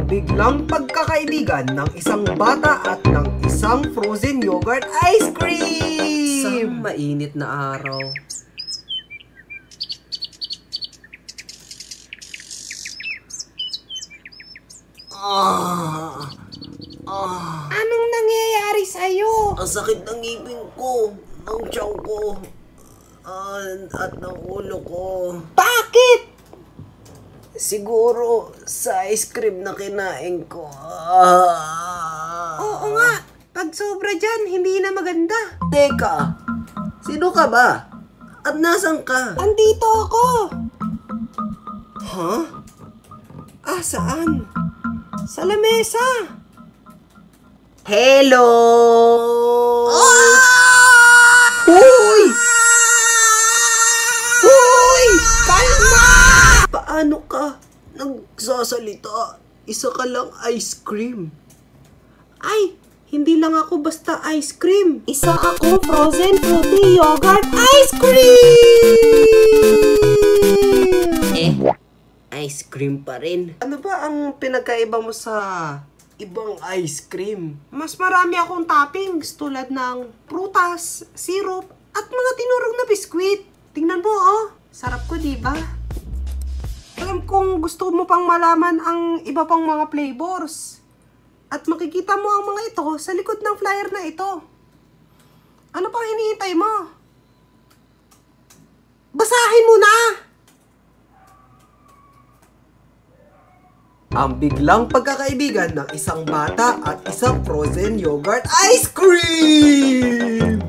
Ang biglang pagkakaibigan ng isang bata at ng isang frozen yogurt ice cream! Sa mainit na araw. Anong nangyayari sa'yo? Ang sakit ng ngipin ko, ng tiyan ko, at ng ulo ko. Bakit? Siguro sa ice cream na kinain ko. Oo nga, pag sobra dyan, hindi na maganda. Teka, sino ka ba? At nasan ka? Andito ako! Huh? Saan? Sa lamesa! Hello! Hoy! Hoy! Kalma! Paano ka nagsasalita? Isa ka lang ice cream. Ay, hindi lang ako basta ice cream. Isa akong frozen fruity yogurt ice cream! Ice cream pa rin. Ano ba ang pinagkaiba mo sa ibang ice cream? Mas marami akong toppings tulad ng prutas, syrup, at mga tinurog na biskwit. Tingnan mo, oh. Sarap ko, diba? Alam kong gusto mo pang malaman ang iba pang mga flavors. At makikita mo ang mga ito sa likod ng flyer na ito. Ano pang hinihintay mo? Basahin mo na! Ang biglang pagkakaibigan ng isang bata at isang frozen yogurt ice cream!